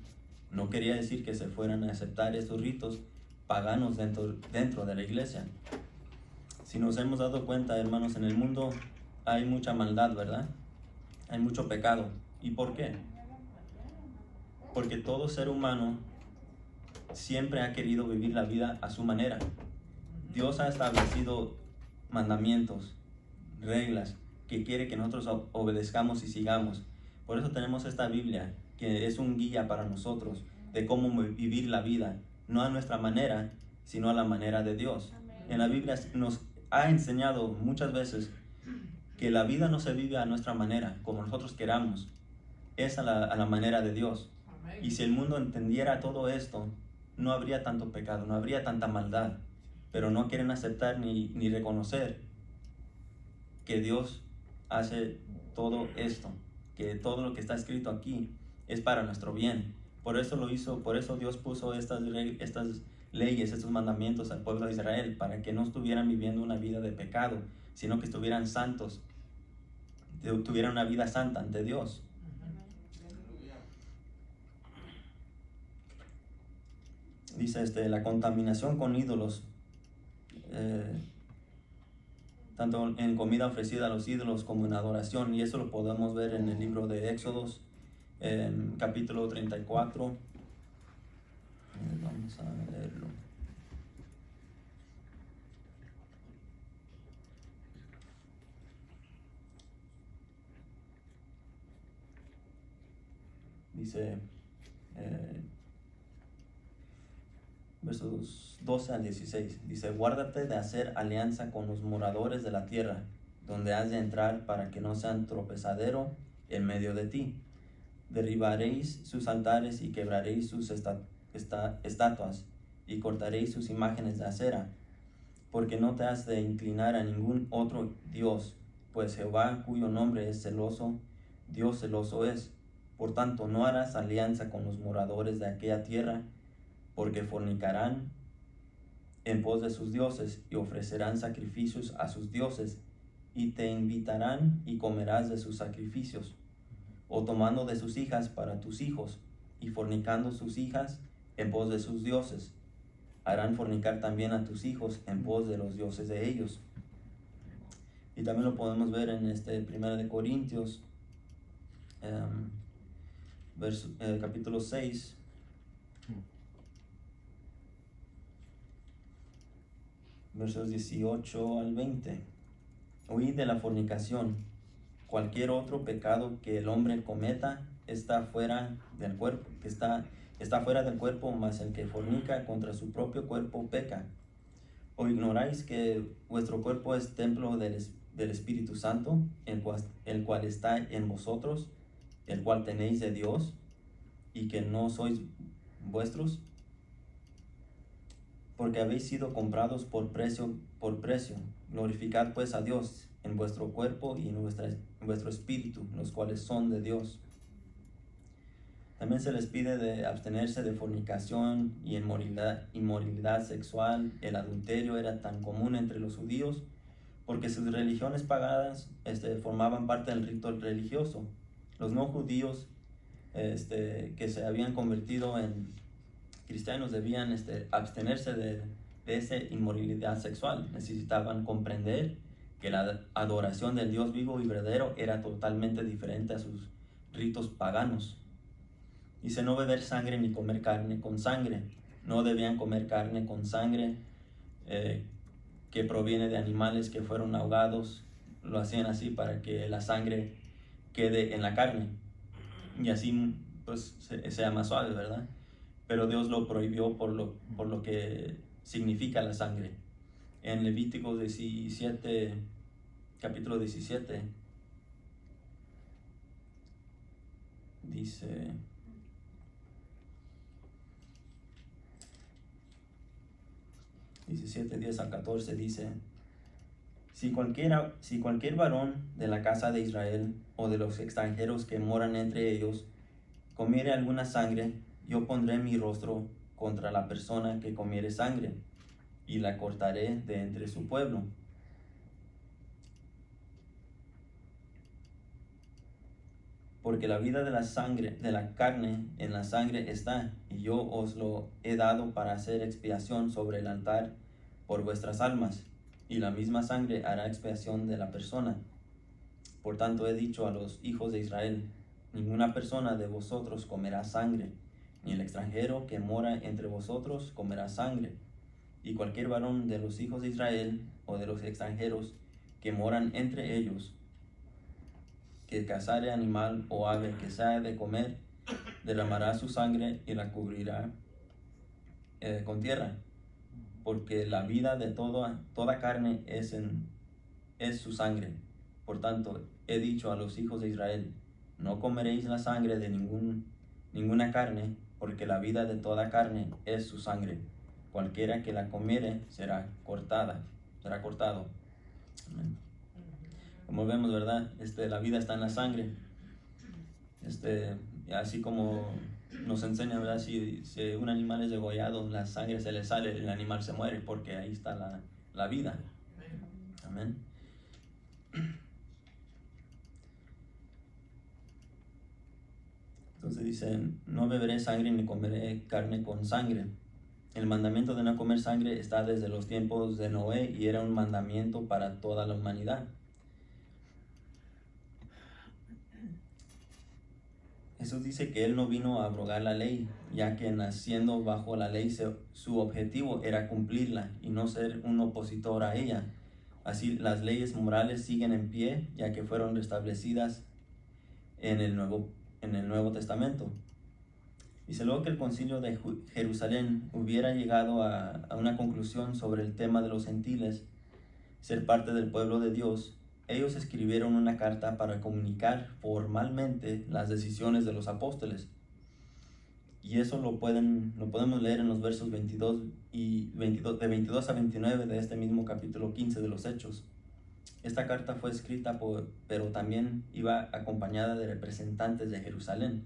no quería decir que se fueran a aceptar estos ritos paganos dentro de la iglesia. Si nos hemos dado cuenta, hermanos, en el mundo hay mucha maldad, ¿verdad? Hay mucho pecado. ¿Y por qué? Porque todo ser humano siempre ha querido vivir la vida a su manera. Dios ha establecido mandamientos, reglas, que quiere que nosotros obedezcamos y sigamos. Por eso tenemos esta Biblia, que es un guía para nosotros de cómo vivir la vida, no a nuestra manera, sino a la manera de Dios. En la Biblia nos ha enseñado muchas veces que la vida no se vive a nuestra manera, como nosotros queramos, es a la manera de Dios. Y si el mundo entendiera todo esto, no habría tanto pecado, no habría tanta maldad, pero no quieren aceptar ni reconocer que Dios hace todo esto, que todo lo que está escrito aquí es para nuestro bien. Por eso lo hizo, por eso Dios puso estas leyes, estos mandamientos al pueblo de Israel, para que no estuvieran viviendo una vida de pecado, sino que estuvieran santos, tuvieran una vida santa ante Dios. Dice la contaminación con ídolos, tanto en comida ofrecida a los ídolos como en adoración, y eso lo podemos ver en el libro de Éxodos, capítulo 34. Vamos a leerlo. Dice versos 12 al 16, dice: guárdate de hacer alianza con los moradores de la tierra, donde has de entrar, para que no sean tropezadero en medio de ti. Derribaréis sus altares y quebraréis sus estatuas, y cortaréis sus imágenes de acera, porque no te has de inclinar a ningún otro Dios, pues Jehová, cuyo nombre es celoso, Dios celoso es. Por tanto, no harás alianza con los moradores de aquella tierra, porque fornicarán en pos de sus dioses y ofrecerán sacrificios a sus dioses, y te invitarán y comerás de sus sacrificios, o tomando de sus hijas para tus hijos, y fornicando sus hijas en pos de sus dioses. Harán fornicar también a tus hijos en pos de los dioses de ellos. Y también lo podemos ver en 1 de Corintios, capítulo 6, versos 18 al 20. Huid de la fornicación. Cualquier otro pecado que el hombre cometa está fuera del cuerpo, está fuera del cuerpo, mas el que fornica contra su propio cuerpo peca. ¿O ignoráis que vuestro cuerpo es templo del Espíritu Santo, el cual está en vosotros, el cual tenéis de Dios, y que no sois vuestros? Porque habéis sido comprados por precio. Glorificad pues a Dios en vuestro cuerpo y en vuestro espíritu, los cuales son de Dios. También se les pide de abstenerse de fornicación y inmoralidad sexual. El adulterio era tan común entre los judíos porque sus religiones paganas formaban parte del rito religioso. Los no judíos que se habían convertido en cristianos debían abstenerse de esa inmoralidad sexual. Necesitaban comprender que la adoración del Dios vivo y verdadero era totalmente diferente a sus ritos paganos. Dice: no beber sangre ni comer carne con sangre. No debían comer carne con sangre que proviene de animales que fueron ahogados. Lo hacían así para que la sangre quede en la carne y así pues sea más suave, ¿verdad? Pero Dios lo prohibió por lo que significa la sangre. En Levítico 17, capítulo 17, dice: 10 al 14 dice: si cualquier varón de la casa de Israel o de los extranjeros que moran entre ellos comiere alguna sangre, yo pondré mi rostro contra la persona que comiere sangre y la cortaré de entre su pueblo. Porque la vida de la carne en la sangre está, y yo os lo he dado para hacer expiación sobre el altar por vuestras almas, y la misma sangre hará expiación de la persona. Por tanto he dicho a los hijos de Israel: ninguna persona de vosotros comerá sangre, ni el extranjero que mora entre vosotros comerá sangre. Y cualquier varón de los hijos de Israel o de los extranjeros que moran entre ellos, que cazare animal o ave que sea de comer, derramará su sangre y la cubrirá con tierra, porque la vida de toda carne es su sangre. Por tanto, he dicho a los hijos de Israel: no comeréis la sangre de ninguna carne, porque la vida de toda carne es su sangre. Cualquiera que la comiere será cortado. Amén. Como vemos, ¿verdad? La vida está en la sangre. Así como nos enseña, ¿verdad? Si un animal es degollado, la sangre se le sale, el animal se muere, porque ahí está la vida. Amén. Entonces dicen: no beberé sangre ni comeré carne con sangre. El mandamiento de no comer sangre está desde los tiempos de Noé y era un mandamiento para toda la humanidad. Jesús dice que Él no vino a abrogar la ley, ya que naciendo bajo la ley su objetivo era cumplirla y no ser un opositor a ella. Así las leyes morales siguen en pie, ya que fueron restablecidas en el Nuevo Testamento. Dice luego que el concilio de Jerusalén hubiera llegado a una conclusión sobre el tema de los gentiles ser parte del pueblo de Dios. Ellos escribieron una carta para comunicar formalmente las decisiones de los apóstoles. Y eso lo podemos leer en los versos de 22 a 29 de este mismo capítulo 15 de los Hechos. Esta carta fue escrita pero también iba acompañada de representantes de Jerusalén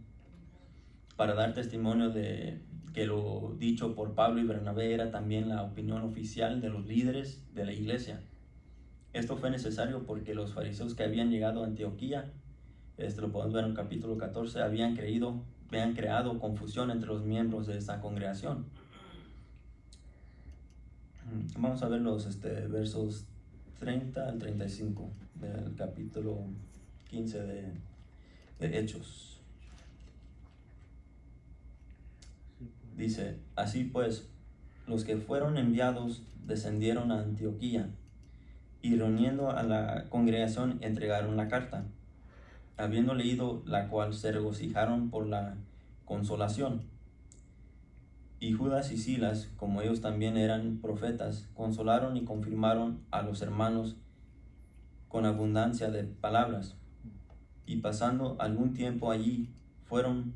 para dar testimonio de que lo dicho por Pablo y Bernabé era también la opinión oficial de los líderes de la iglesia. Esto fue necesario porque los fariseos que habían llegado a Antioquía, lo podemos ver en el capítulo 14, habían creado confusión entre los miembros de esta congregación. Vamos a ver los versos 30 al 35 del capítulo 15 de Hechos. Dice, así pues, los que fueron enviados descendieron a Antioquía y reuniendo a la congregación entregaron la carta. Habiendo leído la cual se regocijaron por la consolación. Y Judas y Silas, como ellos también eran profetas, consolaron y confirmaron a los hermanos con abundancia de palabras. Y pasando algún tiempo allí, fueron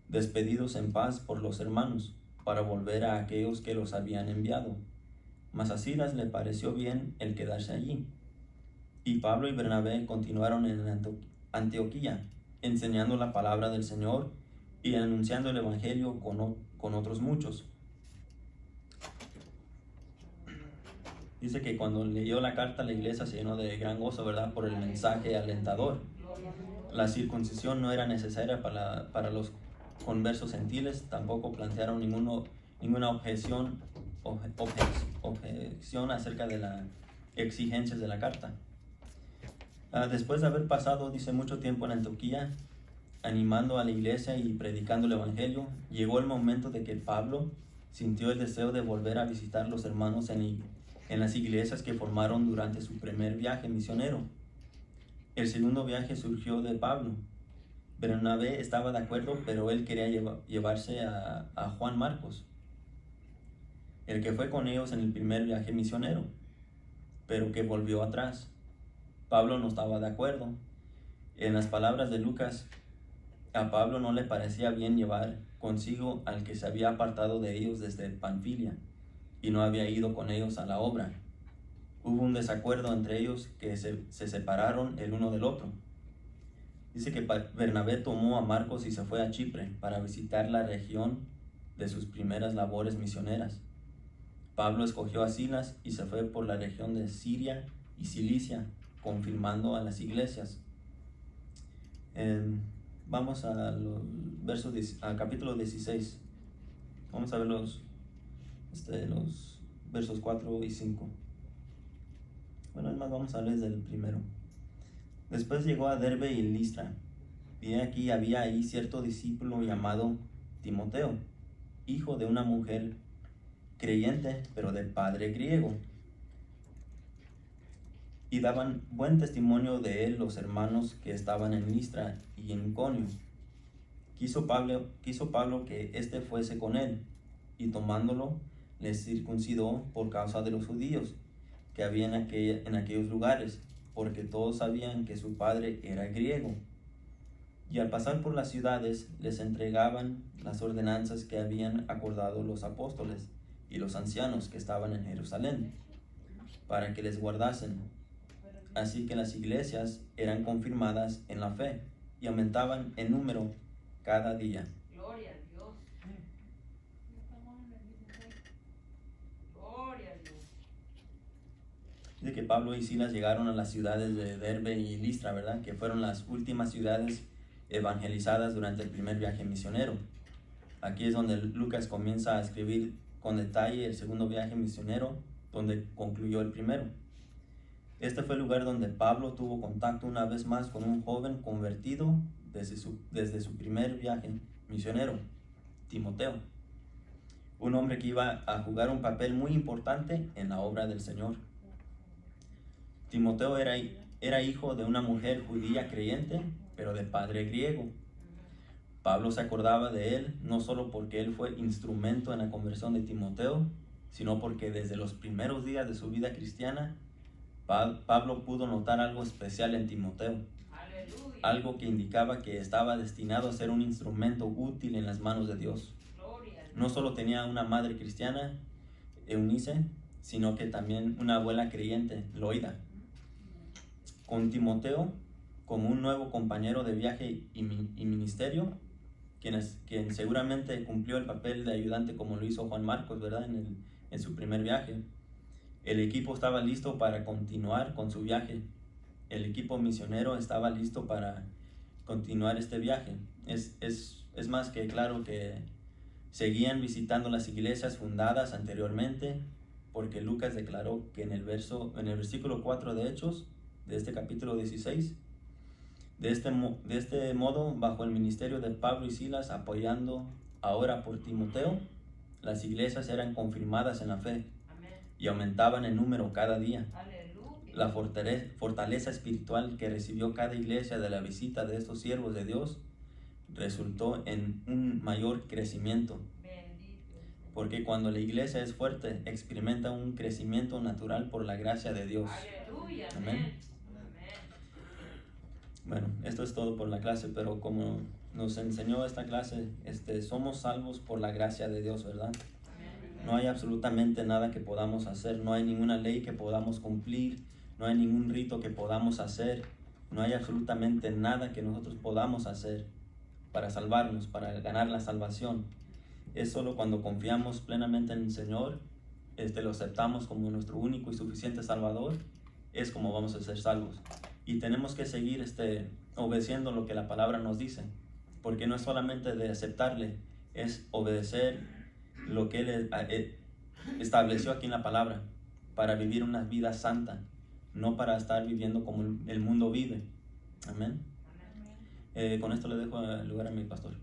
despedidos en paz por los hermanos, para volver a aquellos que los habían enviado. Mas a Silas le pareció bien el quedarse allí. Y Pablo y Bernabé continuaron en Antioquía, enseñando la palabra del Señor y anunciando el evangelio con otros muchos. Dice que cuando leyó la carta, la iglesia se llenó de gran gozo, ¿verdad? Por el mensaje alentador. La circuncisión no era necesaria para los conversos gentiles, tampoco plantearon ninguna objeción acerca de las exigencias de la carta. Después de haber pasado, dice, mucho tiempo en Antioquía, animando a la iglesia y predicando el evangelio, llegó el momento de que Pablo sintió el deseo de volver a visitar a los hermanos en las iglesias que formaron durante su primer viaje misionero. El segundo viaje surgió de Pablo. Bernabé estaba de acuerdo, pero él quería llevarse a Juan Marcos, el que fue con ellos en el primer viaje misionero, pero que volvió atrás. Pablo no estaba de acuerdo. En las palabras de Lucas, a Pablo no le parecía bien llevar consigo al que se había apartado de ellos desde Panfilia y no había ido con ellos a la obra. Hubo un desacuerdo entre ellos que se separaron el uno del otro. Dice que Bernabé tomó a Marcos y se fue a Chipre para visitar la región de sus primeras labores misioneras. Pablo escogió a Silas y se fue por la región de Siria y Cilicia, confirmando a las iglesias. Vamos a los al capítulo 16. Vamos a ver los versos 4 y 5. Bueno, es más, vamos a leer desde el primero. Después llegó a Derbe y Listra, y aquí había ahí cierto discípulo llamado Timoteo, hijo de una mujer creyente, pero de padre griego. Y daban buen testimonio de él los hermanos que estaban en Listra y en Iconio. Quiso Pablo que éste fuese con él, y tomándolo, les circuncidó por causa de los judíos que había en aquellos lugares, porque todos sabían que su padre era griego. Y al pasar por las ciudades, les entregaban las ordenanzas que habían acordado los apóstoles y los ancianos que estaban en Jerusalén, para que les guardasen. Así que las iglesias eran confirmadas en la fe y aumentaban en número cada día. Gloria a Dios. Gloria a Dios. Dice que Pablo y Silas llegaron a las ciudades de Derbe y Listra, ¿verdad? Que fueron las últimas ciudades evangelizadas durante el primer viaje misionero. Aquí es donde Lucas comienza a escribir con detalle el segundo viaje misionero, donde concluyó el primero. Este fue el lugar donde Pablo tuvo contacto una vez más con un joven convertido desde su primer viaje misionero, Timoteo, un hombre que iba a jugar un papel muy importante en la obra del Señor. Timoteo era hijo de una mujer judía creyente, pero de padre griego. Pablo se acordaba de él no solo porque él fue instrumento en la conversión de Timoteo, sino porque desde los primeros días de su vida cristiana, Pablo pudo notar algo especial en Timoteo. Aleluya. Algo que indicaba que estaba destinado a ser un instrumento útil en las manos de Dios. Gloria a Dios. No solo tenía una madre cristiana, Eunice, sino que también una abuela creyente, Loida. con Timoteo como un nuevo compañero de viaje y ministerio, quien seguramente cumplió el papel de ayudante como lo hizo Juan Marcos, ¿verdad? En su primer viaje. El equipo estaba listo para continuar con su viaje. El equipo misionero estaba listo para continuar este viaje. Es más que claro que seguían visitando las iglesias fundadas anteriormente, porque Lucas declaró que en el versículo 4 de Hechos, de este capítulo 16, de este modo, bajo el ministerio de Pablo y Silas, apoyando ahora por Timoteo, las iglesias eran confirmadas en la fe y aumentaban en número cada día. La fortaleza espiritual que recibió cada iglesia de la visita de estos siervos de Dios resultó en un mayor crecimiento. Porque cuando la iglesia es fuerte, experimenta un crecimiento natural por la gracia de Dios. Amén. Bueno, esto es todo por la clase, pero como nos enseñó esta clase, somos salvos por la gracia de Dios, ¿verdad? No hay absolutamente nada que podamos hacer, no hay ninguna ley que podamos cumplir, no hay ningún rito que podamos hacer, no hay absolutamente nada que nosotros podamos hacer para salvarnos, para ganar la salvación. Es solo cuando confiamos plenamente en el Señor, lo aceptamos como nuestro único y suficiente Salvador, es como vamos a ser salvos. Y tenemos que seguir obedeciendo lo que la palabra nos dice, porque no es solamente de aceptarle, es obedecer lo que Él estableció aquí en la palabra, para vivir una vida santa, no para estar viviendo como el mundo vive. Amén. Con esto le dejo el lugar a mi pastor.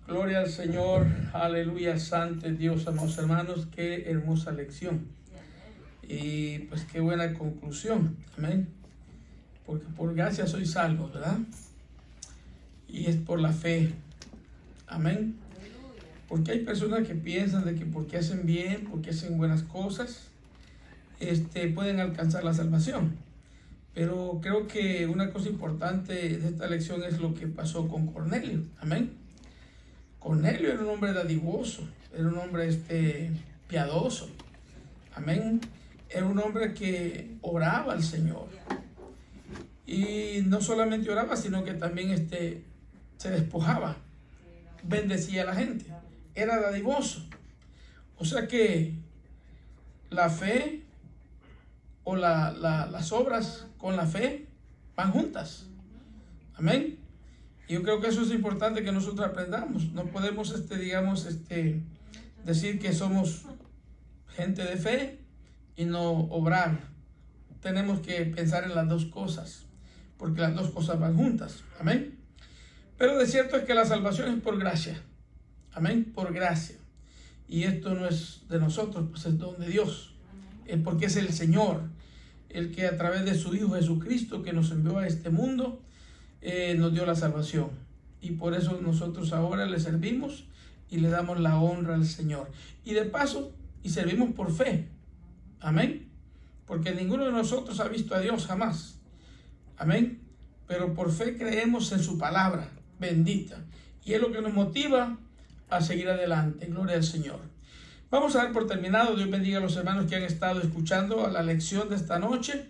Gloria al Señor, aleluya, santo Dios, amados hermanos, qué hermosa lección. Y pues qué buena conclusión, amén. Porque por gracia soy salvo, ¿verdad? Y es por la fe, amén. Porque hay personas que piensan de que porque hacen bien, porque hacen buenas cosas, pueden alcanzar la salvación. Pero creo que una cosa importante de esta lección es lo que pasó con Cornelio, amén. Cornelio era un hombre dadivoso, era un hombre piadoso, amén. Era un hombre que oraba al Señor. Y no solamente oraba, sino que también se despojaba, bendecía a la gente, era dadivoso. O sea que la fe o las obras con la fe van juntas, amén. Yo creo que eso es importante que nosotros aprendamos. No podemos, decir que somos gente de fe y no obrar. Tenemos que pensar en las dos cosas, porque las dos cosas van juntas. Amén. Pero de cierto es que la salvación es por gracia. Amén. Por gracia. Y esto no es de nosotros, pues es don de Dios. Es porque es el Señor, el que a través de su Hijo Jesucristo, que nos envió a este mundo, nos dio la salvación. Y por eso nosotros ahora le servimos y le damos la honra al Señor. Y de paso, y servimos por fe. Amén. Porque ninguno de nosotros ha visto a Dios jamás. Amén. Pero por fe creemos en su palabra bendita. Y es lo que nos motiva a seguir adelante. Gloria al Señor. Vamos a dar por terminado. Dios bendiga a los hermanos que han estado escuchando a la lección de esta noche.